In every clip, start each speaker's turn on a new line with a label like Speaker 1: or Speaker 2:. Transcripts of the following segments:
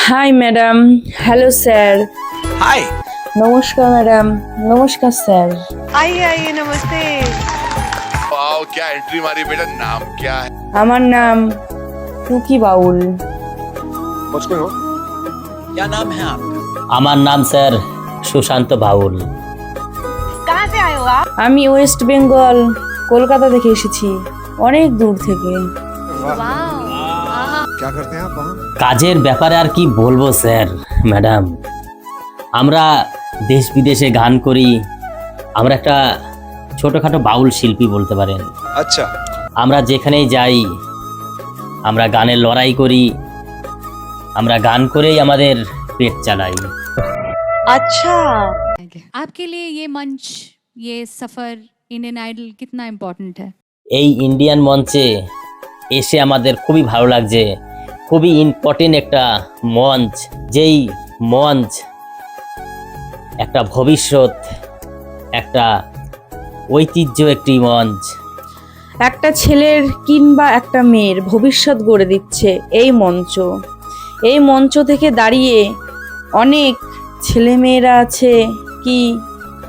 Speaker 1: High madam, hello sir.
Speaker 2: Hi.
Speaker 1: নমস্কার madam, নমস্কার sir.
Speaker 3: आइए आइए नमस्ते।
Speaker 2: वाओ क्या एंट्री मारी बेटा, नाम क्या है?
Speaker 1: আমার নাম টুকি বাউল।
Speaker 2: मुझको हो क्या नाम है आपका?
Speaker 4: আমার নাম স্যার সুশান্ত বাউল।
Speaker 3: कहाँ से आए हो आप?
Speaker 1: আমি ওয়েস্ট বেঙ্গল কলকাতা থেকে এসেছি, অনেক দূর থেকে।
Speaker 2: क्या करते हैं आप वहाँ?
Speaker 4: কাজের ব্যাপারে আর কি বলবো স্যার ম্যাডাম, আমরা দেশ বিদেশে গান করি, আমরা একটা ছোটোখাটো বাউল শিল্পী বলতে পারেন।
Speaker 2: अच्छा
Speaker 4: আমরা যেখানেই যাই আমরা গানের লড়াই করি, আমরা গান করেই আমাদের পেট চালাই।
Speaker 3: अच्छा
Speaker 5: आपके लिए ये मंच, ये सफ़र इंडियन आइडल कितना इम्पोर्टेंट है?
Speaker 4: এই ইন্ডিয়ান মঞ্চে এসে আমাদের খুবই ভালো লাগছে, খুবই ইম্পর্টেন্ট একটা মঞ্চ, যেই মঞ্চ একটা ভবিষ্যৎ, একটা ঐতিহ্য, একটি মঞ্চ।
Speaker 1: একটা ছেলের কিংবা একটা মেয়ের ভবিষ্যৎ গড়ে দিচ্ছে এই মঞ্চ। এই মঞ্চ থেকে দাঁড়িয়ে অনেক ছেলেমেয়েরা আছে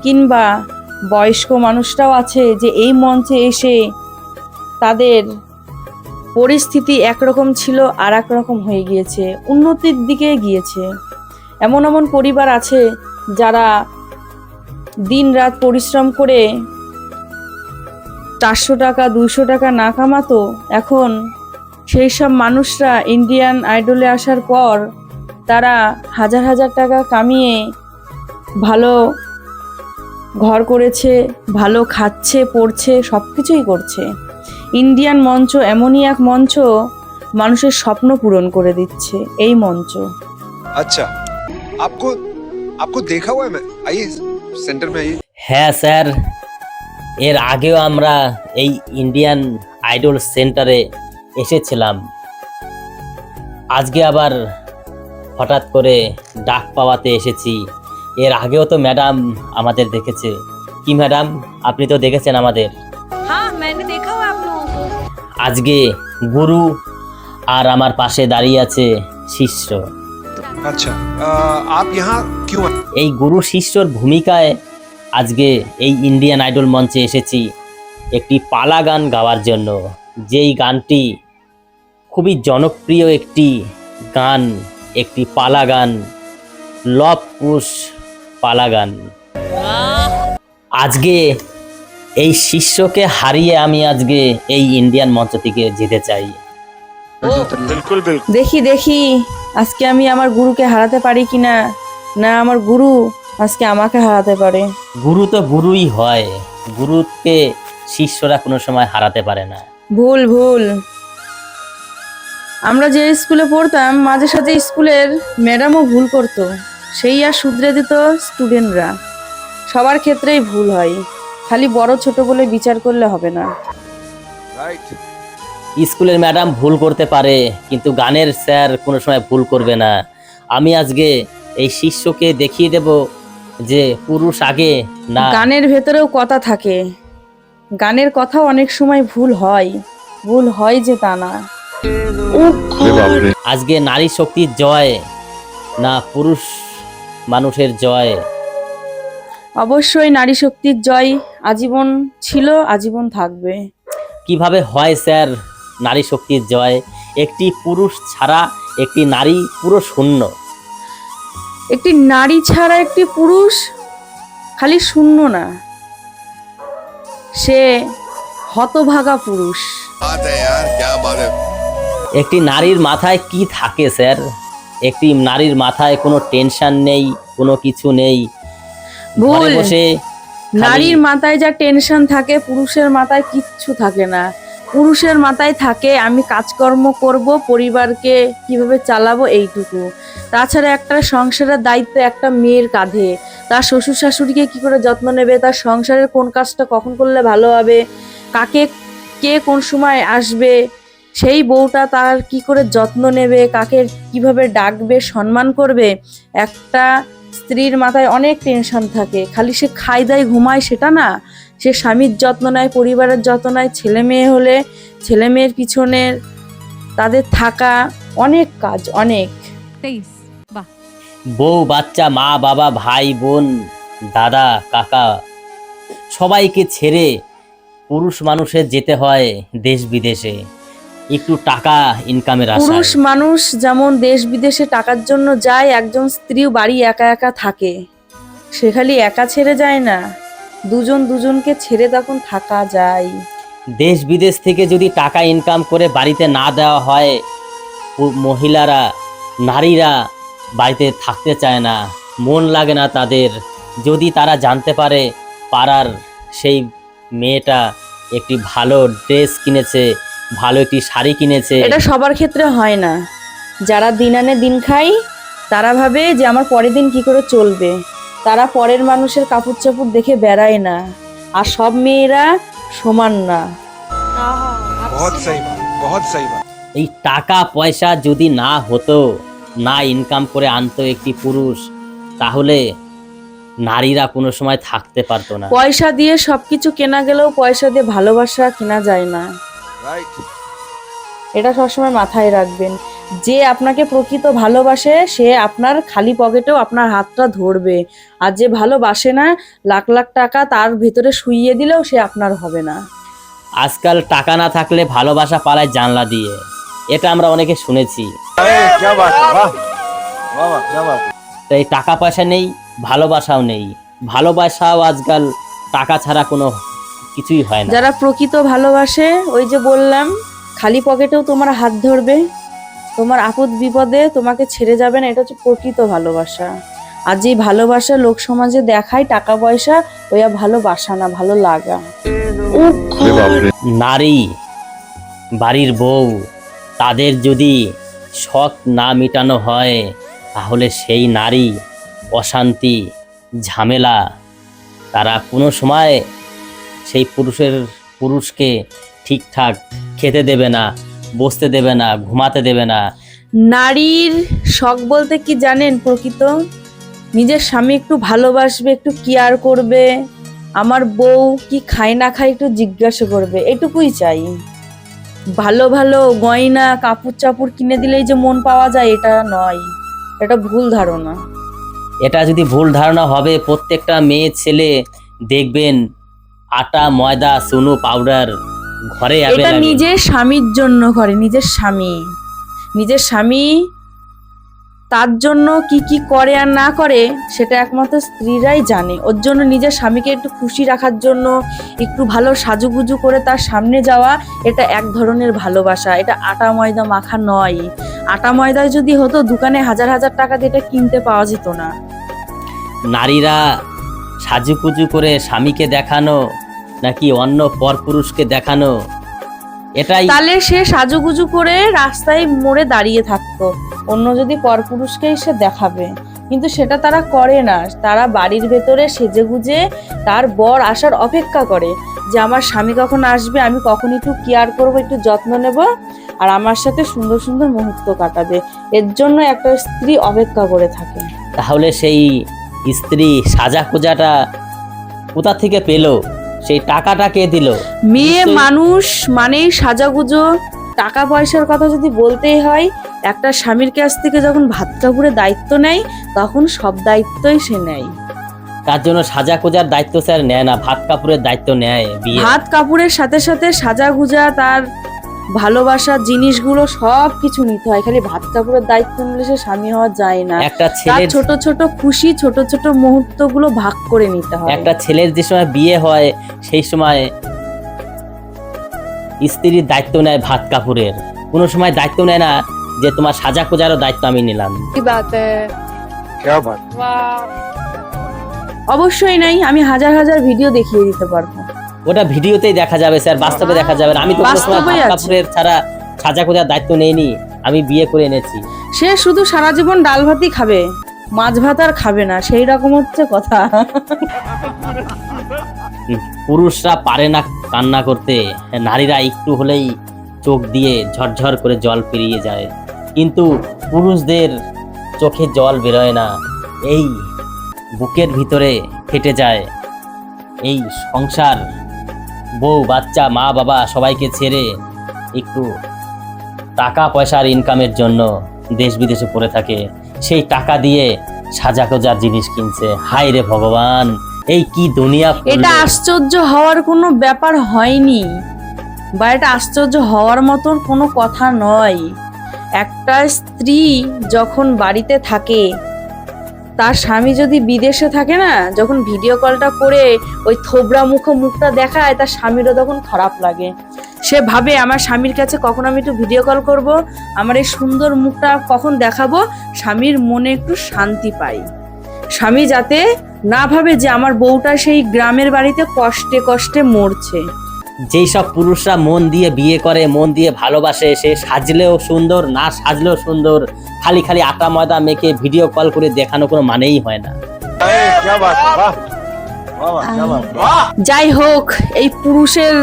Speaker 1: কিংবা বয়স্ক মানুষরাও আছে যে এই মঞ্চে এসে তাদের পরিস্থিতি একরকম ছিল আর একরকম হয়ে গিয়েছে, উন্নতির দিকে গিয়েছে। এমন এমন পরিবার আছে যারা দিন রাত পরিশ্রম করে 400 টাকা 200 টাকা না কামাতো, এখন সেই সব মানুষরা ইন্ডিয়ান আইডলে আসার পর তারা হাজার হাজার টাকা কামিয়ে ভালো ঘর করেছে, ভালো খাচ্ছে, পড়ছে, সব কিছুই করছে। ইন্ডিয়ান মঞ্চ এমনই এক মঞ্চ, মানুষের স্বপ্ন পূরণ করে দিচ্ছে এই মঞ্চ।
Speaker 2: अच्छा आपको आपको देखा हुआ है मैं, आइए सेंटर में आइए।
Speaker 4: হ্যাঁ স্যার, এর আগেও আমরা এই ইন্ডিয়ান আইডল সেন্টারে এসেছিলাম। আজকে আবার হঠাৎ করে ডাক পাওয়াতে এসেছি। এর আগেও তো ম্যাডাম আমাদের দেখেছে। কি ম্যাডাম, আপনি তো দেখেছেন আমাদের।
Speaker 3: हाँ मैंने देखा हुआ आप लोगों को।
Speaker 4: আজকে গুরু আর আমার পাশে দাঁড়িয়ে আছে শিষ্য।
Speaker 2: अच्छा आप यहाँ क्यों आए?
Speaker 4: এই গুরু শিষ্যর ভূমিকায় আজকে এই ইন্ডিয়ান আইডল মঞ্চে এসেছি একটি পালা গান গাওয়ার জন্য। যেই গানটি খুবই জনপ্রিয় একটি গান, একটি পালা গান, লব কুশ পালা গান। আজকে এই শিষ্যকে হারিয়ে আমি আজকে এই ইন্ডিয়ান মঞ্চ থেকে যেতে চাই।
Speaker 2: बिल्कुल बिल्कुल।
Speaker 1: দেখি দেখি আজকে আমি আমার গুরুকে হারাতে পারি কিনা, না আমার গুরু আজকে আমাকে হারাতে পারে।
Speaker 4: গুরু তো গুরুই হয়, গুরুকে শিষ্যরা কোনো সময় হারাতে পারে না।
Speaker 1: ভুল ভুল। আমরা যে স্কুলে পড়তাম মাঝে সাঝে স্কুলের ম্যাডামও ভুল করতো, সেই আর শুধরে দিত স্টুডেন্টরা। সবার ক্ষেত্রেই ভুল হয়, খালি বড় ছোট বলে বিচার করলে হবে না।
Speaker 2: राइट
Speaker 4: স্কুলের ম্যাডাম ভুল করতে পারে, কিন্তু গানের স্যার কোনো সময় ভুল করবে না। আমি আজকে এই শিষ্যকে দেখিয়ে দেব যে পুরুষ আগে না।
Speaker 1: গানের ভেতরেও কথা থাকে, গানের কথাও অনেক সময় ভুল হয় যে তা না।
Speaker 4: আজকে নারী শক্তির জয় না পুরুষ মানুষের জয়?
Speaker 1: অবশ্যই নারী শক্তির জয় আজীবন ছিল, আজীবন থাকবে।
Speaker 4: কিভাবে হয় স্যার নারী শক্তির জয়? একটি পুরুষ ছাড়া একটি নারী পুরো শূন্য।
Speaker 1: একটি নারী ছাড়া একটি পুরুষ খালি শূন্য না, সে হতভাগা পুরুষ।
Speaker 2: बात है यार, क्या बात है।
Speaker 4: একটি নারীর মাথায় কি থাকে স্যার? একটি নারীর মাথায় কোনো টেনশন নেই, কোনো কিছু নেই, ঘরে
Speaker 1: ভুল।
Speaker 4: বসে
Speaker 1: নারীর মাথায় যা টেনশন থাকে পুরুষের মাথায় কিচ্ছু থাকে না। পুরুষের মাথায় থাকে আমি কাজকর্ম করব, পরিবারকে কিভাবে চালাবো, এইটুকু। তাছাড়া একটা সংসারের দায়িত্ব একটা মেয়ের কাঁধে, তার শ্বশুর শাশুড়িকে কি করে যত্ন নেবে, তার সংসারের কোন কাজটা কখন করলে ভালো হবে, কে কোন সময় আসবে, সেই বউটা তার কি করে যত্ন নেবে, কাকে কিভাবে ডাকবে, সম্মান করবে। একটা স্ত্রীর মাথায় অনেক টেনশন থাকে, খালি সে খায় দায় ঘুমায় সেটা না, সে স্বামীর যত্ন নেয়, পরিবারের যত্ন নেয়, ছেলে মেয়ে হলে ছেলে মেয়ের পিছনে তাদের থাকা, অনেক কাজ, অনেক।
Speaker 5: 23
Speaker 4: বউ বাচ্চা মা বাবা ভাই বোন দাদা কাকা সবাইকে ছেড়ে পুরুষ মানুষের যেতে হয় দেশ বিদেশে একটু টাকা ইনকামের
Speaker 1: পুরুষ
Speaker 4: আশায়।
Speaker 1: মানুষ যেমন দেশ বিদেশে টাকার জন্য যায়, একজন স্ত্রীও বাড়ি একা একা থাকে, সে খালি একা ছেড়ে যায় না, দুজন দুজনকে ছেড়ে তখন থাকা যায়।
Speaker 4: দেশ বিদেশ থেকে যদি টাকা ইনকাম করে বাড়িতে না দেওয়া হয়, মহিলারা নারীরা বাড়িতে থাকতে চায় না, মন লাগে না তাদের। যদি তারা জানতে পারে পাড়ার সেই মেয়েটা একটি ভালো ড্রেস কিনেছে, ভালো একটি শাড়ি কিনেছে,
Speaker 1: এটা সবার ক্ষেত্রে হয় না। যারা দিন আনে দিন খায় তারা ভাবে যে আমার পরের দিন কি করে চলবে, তারা পরের মানুষের কাপড় চাপড় দেখে বেড়ায় না। আর সব মেয়েরা সমান না।
Speaker 2: बहुत सही बात, बहुत सही बात।
Speaker 4: এই টাকা পয়সা যদি না হতো, না ইনকাম করে আনতো একটি পুরুষ, তাহলে নারীরা কোনো সময় থাকতে পারতো না।
Speaker 1: পয়সা দিয়ে সবকিছু কেনা গেলেও পয়সা দিয়ে ভালোবাসা কেনা যায় না।
Speaker 2: राइट।
Speaker 1: এটা সবসময় মাথায় রাখবেন। যে আপনাকে প্রকৃত ভালোবাসে সে আপনার খালি পকেটেও আপনার হাতটা ধরবে, আর যে ভালোবাসে না লাখ লাখ টাকা তার ভেতরে শুইয়ে দিলেও সে আপনার হবে না।
Speaker 4: আজকাল টাকা না থাকলে ভালোবাসা পালায় জানলা দিয়ে, এটা আমরা অনেকে শুনেছি।
Speaker 2: क्या बात है, वाह वाह वाह, क्या बात है।
Speaker 4: তাই টাকা পয়সা নেই, ভালোবাসাও নেই। ভালোবাসাও আজকাল টাকা ছাড়া কোনো কিছুই হয় না।
Speaker 1: যারা প্রকৃত ভালোবাসে, ওই যে বললাম, খালি পকেটেও তোমার হাত ধরবে, তোমার আপদ বিপদে তোমাকে ছেড়ে যাবে না, এটা হচ্ছে প্রকৃত ভালোবাসা। আর যে ভালোবাসা লোক সমাজে দেখায় টাকা পয়সা, ওই আর ভালোবাসা না, ভালো লাগা।
Speaker 4: নারী বাড়ির বউ, তাদের যদি শখ না মেটানো হয়, তাহলে সেই নারী অশান্তি ঝামেলা, তারা কোনো সময় সেই পুরুষকে ঠিকঠাক খেতে দেবে না, বসতে দেবে না, ঘুমাতে দেবে না।
Speaker 1: নারীর শখ বলতে কি জানেন? প্রকৃত নিজের স্বামী একটু ভালোবাসবে, একটু কেয়ার করবে, আমার বউ কি খায় না খায় একটু জিজ্ঞাসা করবে, এটুকুই চাই। ভালো ভালো গয়না কাপড় চাপড় কিনে দিলেই যে মন পাওয়া যায়, এটা নয়, এটা ভুল ধারণা।
Speaker 4: এটা যদি ভুল ধারণা হবে, প্রত্যেকটা মেয়ে ছেলে দেখবেন আটা ময়দা চুনো পাউডার ঘরে
Speaker 1: এটা
Speaker 4: available।
Speaker 1: নিজের স্বামীর জন্য করে, নিজের স্বামী তার জন্য কি কি করে আর না করে সেটা একমাত্র স্ত্রীরাই জানে। ওর জন্য নিজের স্বামীকে একটু খুশি রাখার জন্য একটু ভালো সাজুগুজু করে তার সামনে যাওয়া, এটা এক ধরনের ভালোবাসা। এটা আটা ময়দা মাখা নয়। আটা ময়দায় যদি হতো দোকানে হাজার হাজার টাকা দিয়ে এটা কিনতে পাওয়া যেত না।
Speaker 4: নারীরা সাজুকুজু করে স্বামীকে দেখানো নাকি অন্য পরপুরুষকে দেখানো, এটাই
Speaker 1: তাহলে সে সাজুগুজু করে রাস্তায় মোড়ে দাঁড়িয়ে থাকতো, অন্য যদি পরপুরুষকে এসে দেখাবে। কিন্তু সেটা তারা করে না। তারা বাড়ির ভেতরে সেজেগুজে তার বর আসার অপেক্ষা করে, যে আমার স্বামী কখন আসবে, আমি কখন একটু কেয়ার করবো, একটু যত্ন নেব, আর আমার সাথে সুন্দর সুন্দর মুহূর্ত কাটাবে। এর জন্য একটা স্ত্রী অপেক্ষা করে থাকে।
Speaker 4: তাহলে সেই স্ত্রী সাজা খোঁজাটা কোথা থেকে পেলো, সেই টাকাটা কে দিল?
Speaker 1: মেয়ে
Speaker 4: নিশ্চয়ই-
Speaker 1: মানুষ মানেই সাজাগুজো। টাকা পয়সার কথা যদি বলতেই হয়, একটা স্বামীর কাছ থেকে যখন ভাত কাপড়ের দায়িত্ব নেয় তখন সব দায়িত্বই সে নেয়।
Speaker 4: তার জন্য সাজা খোঁজার দায়িত্ব স্যার নেয় না, ভাত কাপড়ের দায়িত্ব নেয় বিয়ে।
Speaker 1: ভাত কাপড়ের সাথে সাথে সাজাগুজা, তার ভালোবাসার জিনিসগুলো সব কিছু নিতে হয়। খালি ভাত কাপড়ের দায়িত্ব নিলে সে স্বামী হওয়া যায় না।
Speaker 4: একটা
Speaker 1: তার
Speaker 4: ছেলের
Speaker 1: ছোট ছোট খুশি, ছোট ছোট মুহূর্তগুলো ভাগ করে নিতে হয়।
Speaker 4: একটা ছেলের যে সময় বিয়ে হয়, সেই সময় স্ত্রীর দায়িত্ব নেয় ভাত কাপড়ের, কোনো সময় দায়িত্ব নেয় না যে তোমার সাজা খোঁজারও দায়িত্ব আমি নিলাম।
Speaker 2: क्या बात।
Speaker 1: অবশ্যই নাই। আমি হাজার হাজার ভিডিও দেখিয়ে দিতে পারবো।
Speaker 4: ওটা ভিডিওতেই দেখা যাবে স্যার, বাস্তবে দেখা যাবে না। আমি তো কোনো সময়
Speaker 1: বাস্তবেই
Speaker 4: ভাত
Speaker 1: আছে।
Speaker 4: কাপড়ের ছাড়া সাজা খোঁজার দায়িত্ব নেইনি, আমি বিয়ে করে এনেছি।
Speaker 1: সে শুধু সারা জীবন ডাল ভাতই খাবে, মাছ ভাত আর খাবে না, সেই রকম হচ্ছে কথা।
Speaker 4: পুরুষরা পারে না কান্না করতে, নারীরা একটু হলেই চোখ দিয়ে ঝরঝর করে জল পেরিয়ে যায়, কিন্তু পুরুষদের চোখে জল বেরোয় না, এই বুকের ভিতরে ফেটে যায়। এই সংসার, বউ বাচ্চা মা বাবা সবাইকে ছেড়ে একটু টাকা পয়সার ইনকামের জন্য দেশ বিদেশে পড়ে থাকে। সেই টাকা দিয়ে সাজা খোঁজার জিনিস কিনছে। হায় রে ভগবান, এই কি দুনিয়া পড়লো।
Speaker 1: এটা আশ্চর্য হওয়ার কোনো ব্যাপার হয়নি, বা এটা আশ্চর্য হওয়ার মতন কোনো কথা নয়। একটা স্ত্রী যখন বাড়িতে থাকে, তার স্বামী যদি বিদেশে থাকে না, যখন ভিডিও কলটা করে ওই থোবরা মুখটা দেখায়, তার স্বামীরও তখন খারাপ লাগে। সে ভাবে আমার স্বামীর কাছে কখন আমি একটু ভিডিও কল করব, আমার এই সুন্দর মুখটা কখন দেখাবো, স্বামীর মনে একটু শান্তি পাই। স্বামী যাতে না ভাবে যে আমার বউটা সেই গ্রামের বাড়িতে কষ্টে কষ্টে মরছে।
Speaker 4: যেই সব পুরুষরা মন দিয়ে বিয়ে করে, মন দিয়ে ভালোবাসে, সে সাজলেও সুন্দর, না সাজলেও সুন্দর, খালি খালি আটা ময়দা মেখে ভিডিও কল করে দেখানো কোনো মানেই হয় না।
Speaker 1: যাই হোক, এই পুরুষের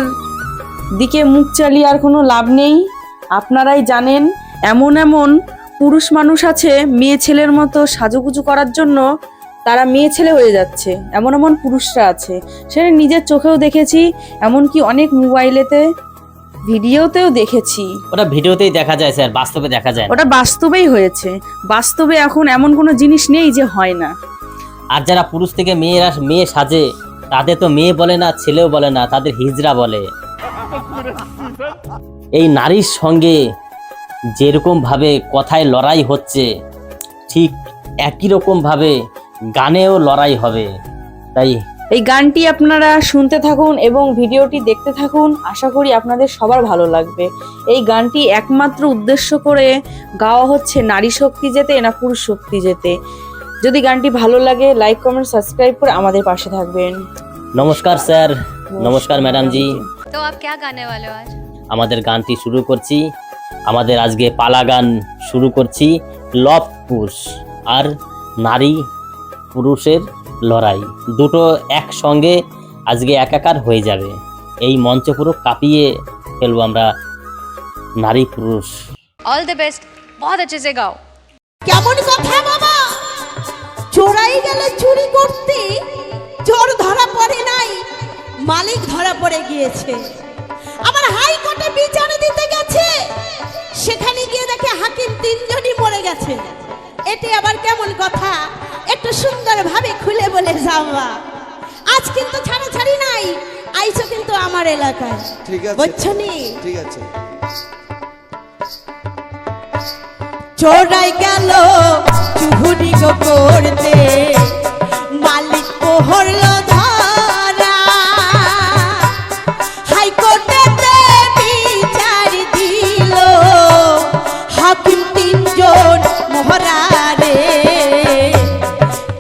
Speaker 1: দিকে মুখ চালিয়ে আর কোনো লাভ নেই। আপনারাই জানেন, এমন এমন পুরুষ মানুষ আছে মেয়ে ছেলের মতো সাজুগুজু করার জন্য তারা মেয়ে ছেলে হয়ে যাচ্ছে। এমন এমন পুরুষরা আছে, সেটা নিজের চোখেও দেখেছি, এমনকি অনেক মোবাইলেতে ভিডিওতেও দেখেছি।
Speaker 4: ওটা ভিডিওতেই দেখা যায় স্যার, বাস্তবে দেখা যায় না।
Speaker 1: ওটা বাস্তবেই হয়েছে। বাস্তবে এখন এমন কোনো জিনিস নেই যে হয় না।
Speaker 4: আর যারা পুরুষ থেকে মেয়ে সাজে, তাদের তো মেয়ে বলে না, ছেলেও বলে না, তাদের হিজড়া বলে। এই নারীর সঙ্গে যেরকম ভাবে কথায় লড়াই হচ্ছে, ঠিক একই রকম ভাবে গানেও লড়াই হবে। তাই
Speaker 1: এই গানটি আপনারা শুনতে থাকুন এবং ভিডিওটি দেখতে থাকুন, আশা করি আপনাদের সবার ভালো লাগবে। এই গানটি একমাত্র উদ্দেশ্য করে গাওয়া হচ্ছে নারী শক্তি যেতে না পুরুষ শক্তি যেতে। যদি গানটি ভালো লাগে লাইক কমেন্ট সাবস্ক্রাইব করে আমাদের পাশে থাকবেন।
Speaker 4: নমস্কার স্যার, নমস্কার ম্যাডাম জি।
Speaker 5: तो आप क्या गाने वाले हो आज?
Speaker 4: আমাদের গানটি শুরু করছি। আমাদের আজকে পালা গান শুরু করছি, লভ পুরুষ আর নারী পুরুষের লড়াই, দুটো একসঙ্গে আজকে একাকার হয়ে যাবে। এই মঞ্চ পুরো কাঁপিয়ে ফেলবো আমরা নারী পুরুষ।
Speaker 5: ऑल द बेस्ट, बहुत अच्छे से गाओ।
Speaker 6: কেমন কথা বাবা, চোরাই গেলে চুরি করতে, চোর ধরা পড়ে নাই, মালিক ধরা পড়ে গিয়েছে। আবার হাইকোর্টে বিচার দিতে গেছে, সেখানে গিয়ে দেখে হাকিম 3 জনই মরে গেছে। এটি আবার কেমন কথা, একটু সুন্দর ভাবে খুলে বলে যাওয়া। আজ কিন্তু ছাড়াছাড়ি নাই, আইছো কিন্তু আমার এলাকায়,
Speaker 7: ঠিক আছে
Speaker 6: বুঝছো নি?
Speaker 7: ঠিক আছে।
Speaker 6: চোরাই গেল চুরি গো করতে, মালিক পহরল ধরা, হাইকোর্টেতে বিচার দিল, হাকিম 3 জন মোহরা রে।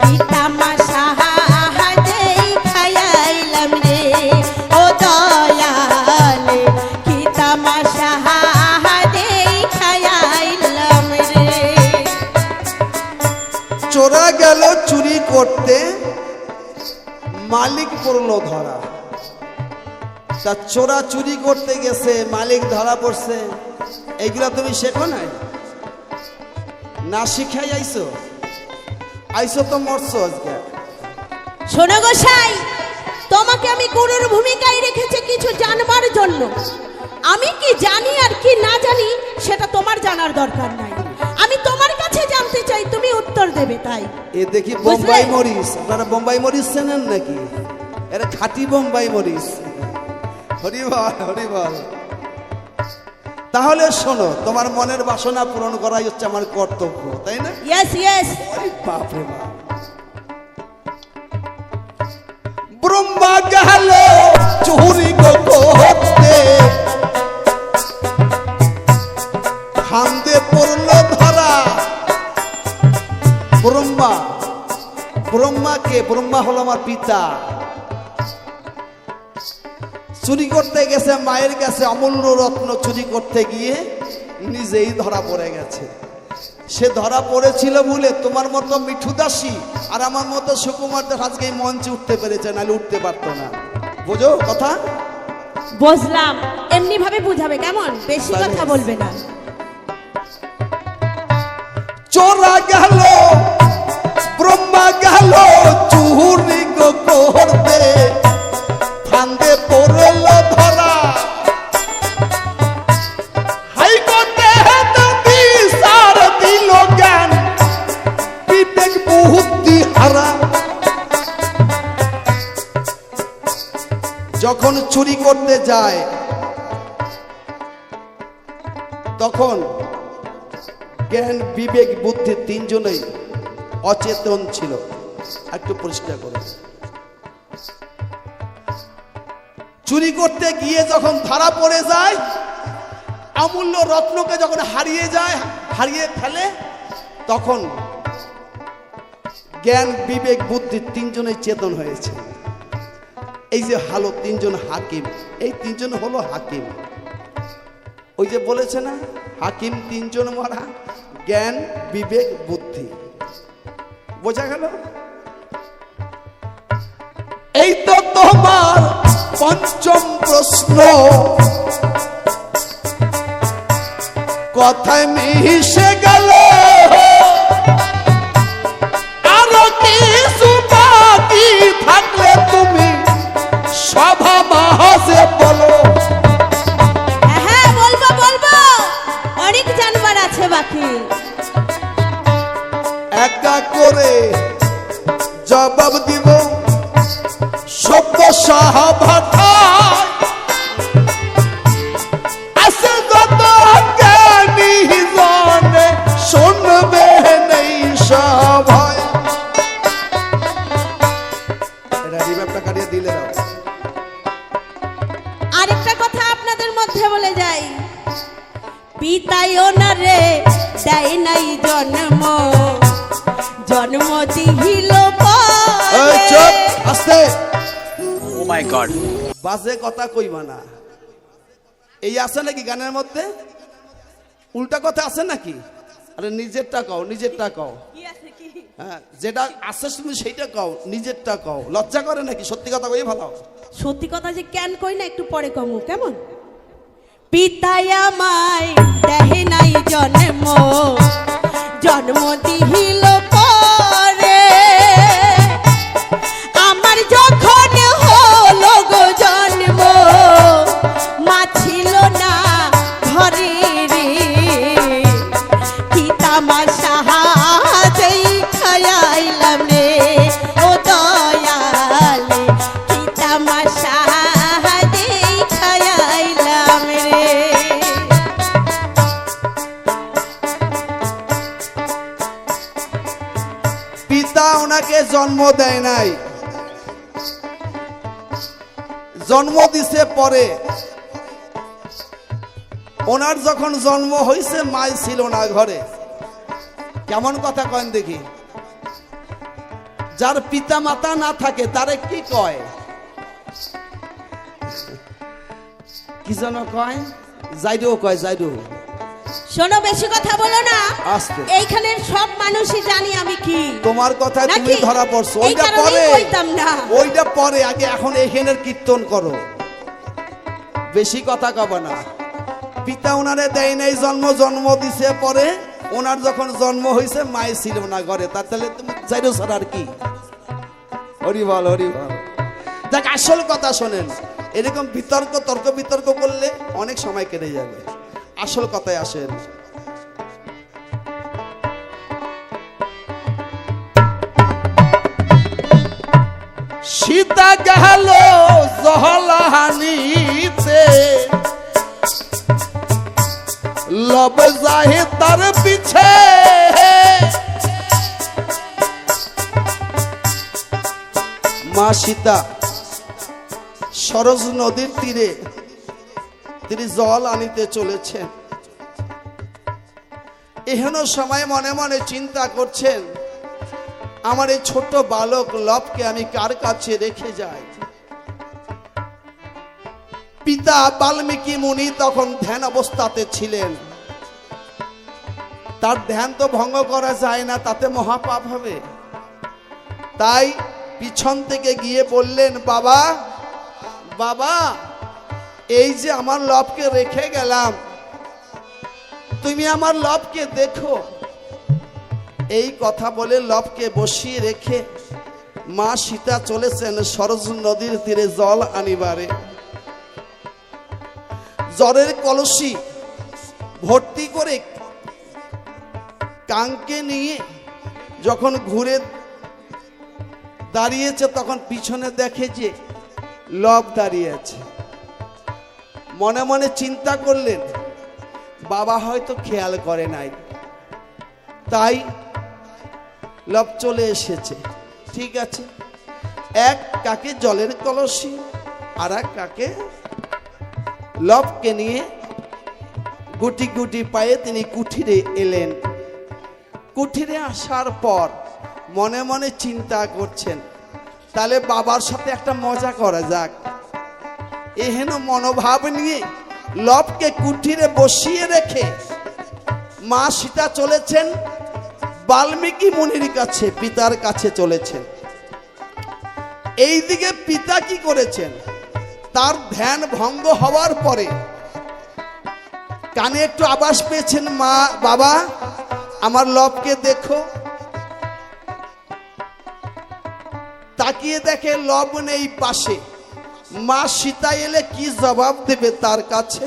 Speaker 6: কি তামাশা দেই খাইলাম রে ও দয়ালে, কি তামাশা দেই খাইলাম রে।
Speaker 7: চোরা গেল চুরি করতে, মালিক পড়লো ধরা। তা চোরা চুরি করতে গেছে, মালিক ধরা পড়ছে, এইগুলা তুমি শেখো নাই? না শিখাই আইছো? আইছো তো মরছো আজকে।
Speaker 6: শোনো গোসাই, তোমাকে আমি গুরুর ভূমিকায় রেখেছি কিছু জানবার জন্য। আমি কি জানি আর কি না জানি সেটা তোমার জানার দরকার নাই। আমি তোমার কাছে জানতে চাই, তুমি উত্তর দেবে। তাই
Speaker 7: এ দেখি
Speaker 6: বুঝলে?
Speaker 7: বোম্বাই মরিচ। আপনারা বোম্বাই মরিচ চেনেন নাকি? এরা খাঁটি বোম্বাই মরিচ। হরিবল হরিবল। তাহলে শোনো, তোমার মনের বাসনা পূরণ করাই হচ্ছে আমার কর্তব্য, তাই না?
Speaker 6: Yes yes.
Speaker 7: ওরে বাপ রে বাপ। ব্রহ্মা গেল চুরি গো করতে, ফান্দে পড়লো ধরা। ব্রহ্মা, ব্রহ্মাকে, ব্রহ্মা হলো আমার পিতা। চুরি করতে গেছে মায়ের কাছে, অমূল্য রত্ন চুরি করতে গিয়ে নিজেই ধরা পড়ে গেছে। সে ধরা পড়েছিল বলে তোমার মতো মিঠু দাসী আর আমার মতো সুকুমার দাস আজকে এই মঞ্চে উঠতে পেরেছে, নাহলে উঠতে পারতো না। বুঝো কথা?
Speaker 6: বুঝলাম, এমনি ভাবে বুঝাবে, কেমন বেশি কথা বলবে না।
Speaker 7: চোরা গেল ব্রহ্মা গেল চুরি গো করতে, ফান্দে পড়ল ধরা। হাইকোর্টে বিচার দিল জ্ঞান, বিবেক বহু তখন জ্ঞান বিবেক বুদ্ধি তিনজনেই অচেতন ছিল। একটু পরিষ্কার করে, চুরি করতে গিয়ে যখন ধরা পড়ে যায়, অমূল্য রত্নকে যখন হারিয়ে ফেলে, তখন জ্ঞান বিবেক বুদ্ধি তিনজনেই চেতন হয়েছে। এই যে হলো তিনজন হাকিম, এই তিনজন হলো হাকিম। ওই যে বলেছে না, হাকিম তিনজন মারা, জ্ঞান বিবেক বুদ্ধি। বোঝা গেল? এই তো তোমার পঞ্চম প্রশ্ন, কথায় মিশে গেল, আরো কিছু বাকি থাকলে তুমি সভা মাঝে বলো।
Speaker 6: হ্যাঁ বলবো বলবো, অনেক জানবার আছে বাকি।
Speaker 7: একা করে জবাব দিব সভ্য সহভাটায়, আসল কথা জ্ঞানী জনে শুনবে নেই সভায়। এটা রিভাইভটা কাটিয়ে দিলে দাও।
Speaker 6: আরেকটা কথা আপনাদের মধ্যে বলে যাই, পিতায়ও না রে দেয় নাই জন্ম, জন্ম দিহিল
Speaker 7: এই চুপ, আস্তে।
Speaker 2: ও মাই গড,
Speaker 7: বাজে কথা কইবা না। এই আছে নাকি গানের মধ্যে? উল্টা কথা আছে নাকি? আরে নিজেরটা কও, নিজেরটা কও। হ্যাঁ, যেটা আছে তুমি সেইটা কও, নিজেরটা কও। লজ্জা করে নাকি? সত্যি কথা কই ভালো।
Speaker 6: সত্যি কথা যে কেন কই না, একটু পরে কমু কেমন? পিতায় আমায় দেহে নাই জন্ম, জন্ম দিহিল পরে, আমার যখন হলো গো জন্ম, মা ছিল না ঘরে রে, কি তামাশা যেই খায়াইলাম রে ও দয়ালে, কি তামাশা যেই খায়াইলাম রে।
Speaker 7: পিতা ওনাকে জন্ম দেয় নাই, জন্ম দিছে পরে। ওনার যখন জন্ম হয়েছে মাই ছিল না ঘরে। কেমন কথা কয়েন দেখি? যার পিতা মাতা না থাকে তারে কি কয়? কি যেন কয়? জাইডো কয়, জাইডো।
Speaker 6: শোনো, বেশি কথা বলো না।
Speaker 7: আস্তে।
Speaker 6: এইখানের সব মানুষই জানি আমি কি।
Speaker 7: তোমার কথায় তুমি
Speaker 6: নাকি?
Speaker 7: ধরা পড়ছো।
Speaker 6: এই
Speaker 7: ওইটা
Speaker 6: কারণেই
Speaker 7: পরে,
Speaker 6: কইতাম না।
Speaker 7: ওইটা পরে। আগে এখন এখানের কীর্তন করো, বেশি কথা কব না। পিতা ওনারে দেয় নাই জন্ম, জন্ম দিছে পরে। ওনার যখন জন্ম হয়েছে মাই ছিল না ঘরে, তাহলে তুমি চাইরো ছাড়া আর কি? হরি বল, হরি বল। দেখ, আসল কথা শোনেন, এরকম তর্ক বিতর্ক করলে অনেক সময় কেটে যাবে। আসল কথায় আসেন। সীতা গেল জহলাহানিতে, লব যাহে তার পিছে, মা সীতা সরজ নদীর তীরে তিনি জল আনিতে চলেছেন। এহেন সময় মনে মনে চিন্তা করছেন, আমার এই ছোট বালক লবকে আমি কার কাছে রেখে যাই? পিতা বাল্মীকি মুনি তখন ধ্যান অবস্থাতে ছিলেন। তার ধ্যান তো ভঙ্গ করা যায় না, তাতে মহাপাপ হবে। তাই পিছন থেকে গিয়ে বললেন, বাবা বাবা, এই যে আমার লবকে রেখে গেলাম, তুমি আমার লবকে দেখো। এই কথা বলে লবকে বসিয়ে রেখে মা সীতা চলেছেন সরজ নদীর তীরে জল আনিবারে। জলের কলসি ভর্তি করে কাঙ্কে নিয়ে যখন ঘুরে দাঁড়িয়েছে, তখন পিছনে দেখে যে লব দাঁড়িয়ে আছে। মনে মনে চিন্তা করলেন, বাবা হয়তো খেয়াল করে নাই, তাই লব চলে এসেছে। ঠিক আছে, এক কাকে জলের কলসি আর এক কাকে লবকে নিয়ে গুটি গুটি পায়ে তিনি কুঠিরে এলেন। কুঠিরে আসার পর মনে মনে চিন্তা করছেন, তাহলে বাবার সাথে একটা মজা করা যাক। এহেন মনোভাব নিয়ে লবকে কুঠিরে বসিয়ে রেখে মা সীতা চলেছেন বাল্মীকি মুনির কাছে, পিতার কাছে চলেছেন। এইদিকে পিতা কি করেছেন, তার ধ্যান ভঙ্গ হওয়ার পরে কানে একটু আভাস পেয়েছেন, মা বাবা আমার লবকে দেখো। তাকিয়ে দেখে লব নেই পাশে। মা সীতা এলে কি জবাব দেবে তার কাছে?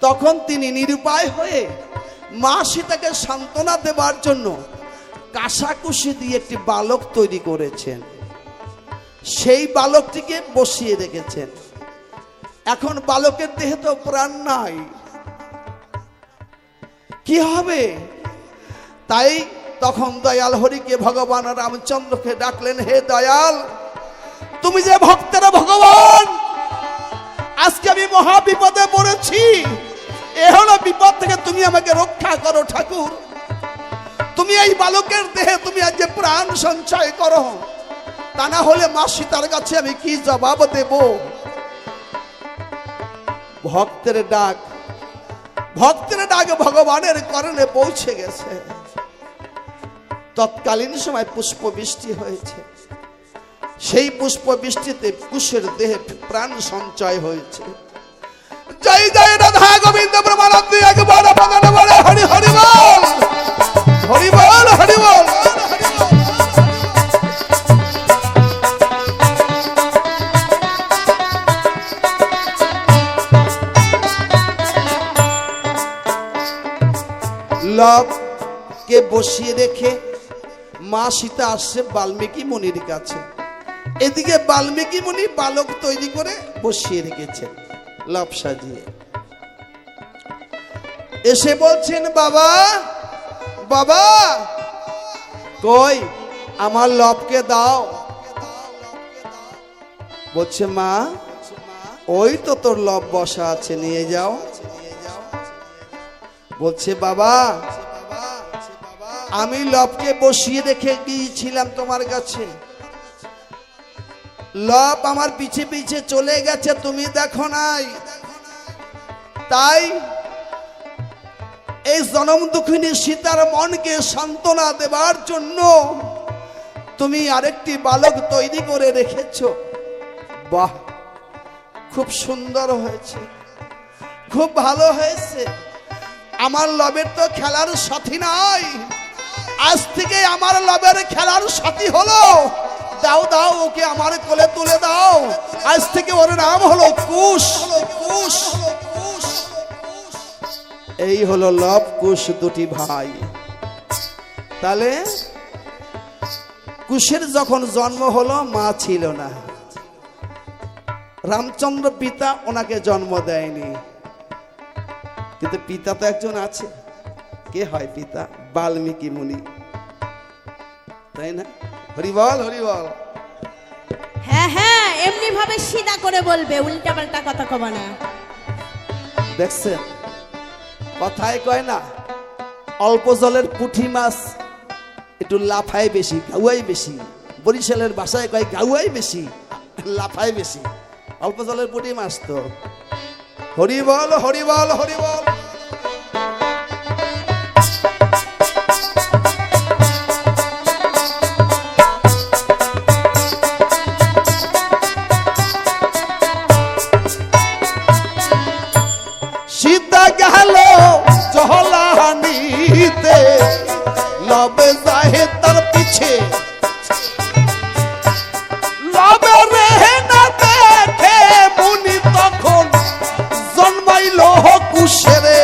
Speaker 7: তখন তিনি নিরুপায় হয়ে মা সীতাকে সান্ত্বনা দেবার জন্য কাঁসাকুশি দিয়ে একটি বালক তৈরি করেছেন। সেই বালকটিকে বসিয়ে রেখেছেন। এখন বালকের দেহে তো প্রাণ নাই, কি হবে? তাই তখন দয়াল হরিকে ভগবান রামচন্দ্রকে ডাকলেন, হে দয়াল, তুমি যে ভক্তের ভগবান, আজকে আমি মহা বিপদে পড়েছি। এ হলো বিপদ থেকে তুমি আমাকে রক্ষা করো ঠাকুর। তুমি এই বালকের দেহে তুমি আজ যে প্রাণ সঞ্চয় করো, তা না হলে মা সীতার কাছে আমি কি জবাব দেব? ভক্তের ডাক ভগবানের করণে পৌঁছে গেছে। তৎকালীন সময় পুষ্প বৃষ্টি হয়েছে। সেই পুষ্প বৃষ্টিতে কুশের দেহে প্রাণ সঞ্চয় হয়েছে। জয় জয় রাধা গোবিন্দ ব্রহ্মানন্দ একবার বদন বলে হরি হরি বল, হরি বল, হরি বল। লবকে বসিয়ে রেখে মা সীতা আসছে বাল্মীকি মুনির কাছে। এদিকে বাল্মীকি মুনি বালক তৈরি করে বসিয়ে রেখেছেন লব সাজিয়ে। এসে বলছেন, বাবা বাবা কই আমার লবকে দাও। বলছে, মা ওই তো তোর লব বসা আছে, নিয়ে যাও। বলছে, বাবা আমি লবকে বসিয়ে রেখে গিয়েছিলাম তোমার কাছে, লব আমার পিছে পিছে চলে গেছে, তুমি দেখো নাই। তাই এই জনম দুঃখিনী সীতার মনকে সান্ত্বনা দেবার জন্য তুমি আরেকটি বালক তৈরি করে রেখেছ। বাহ, খুব সুন্দর হয়েছে, খুব ভালো হয়েছে। আমার লবের তো খেলার সাথী নাই, আজ থেকে আমার লবের খেলার সাথী হলো। দাও দাও, ওকে আমার কোলে তুলে দাও। আজ থেকে ওর নাম হলো কুশ। এই হলো লব কুশ দুটি ভাই। তাহলে কুশের যখন জন্ম হলো মা ছিল না, রামচন্দ্র পিতা ওনাকে জন্ম দেয়নি, কিন্তু পিতা তো একজন আছে। কে হয় পিতা? বাল্মীকি মুনি, তাই না? হরি বল, হরি বল।
Speaker 6: হ্যাঁ হ্যাঁ, এমনি ভাবে সিধা করে বলবে, উল্টা পাল্টা কথা কবা না।
Speaker 7: দেখছেন, কথায় কয় না, অল্প জলের পুঁটি মাছ একটু লাফায় বেশি, গাউয়াই বেশি। বরিশালের ভাষায় কয় গাউয়াই বেশি, লাফায় বেশি। অল্প জলের পুঁটি মাছ তো। হরি বল, হরি বল, হরি বল। সীতা গেল জহলানিতে, লবে যাহে তার পিছে। লবে রেহে না দেখে মুনি তখন জন্মাইল কুশেরে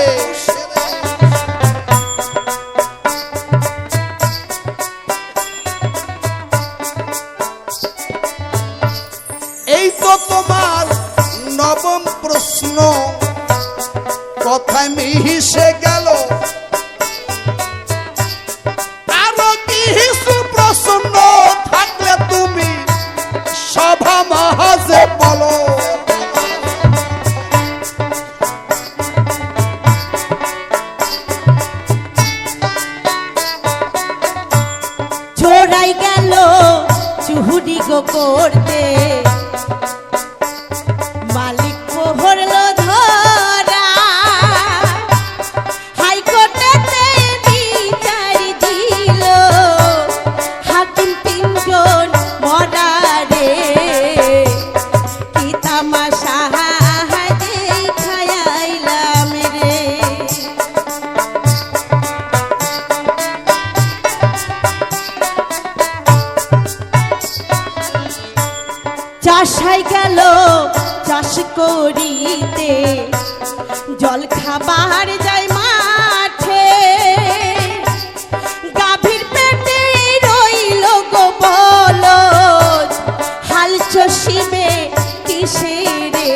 Speaker 7: হিসে গেল আরো কি হিসু প্রশ্ন থাকলে তুমি সভা মহাজে বলো।
Speaker 6: চোরাই গেল চুহুরি গো করতে মালিক পড়লো ধরা হাইকোর্টেতে বিচার দিল হাকিম তিনজন মরা রে কি তামাশা খায়াইলাম রে। চাষাই গেল চাষ করিতে জল খাবার যায় মাঠে গাভীর পেটে রইল গো বলদ হাল চষিবে কিসে রে।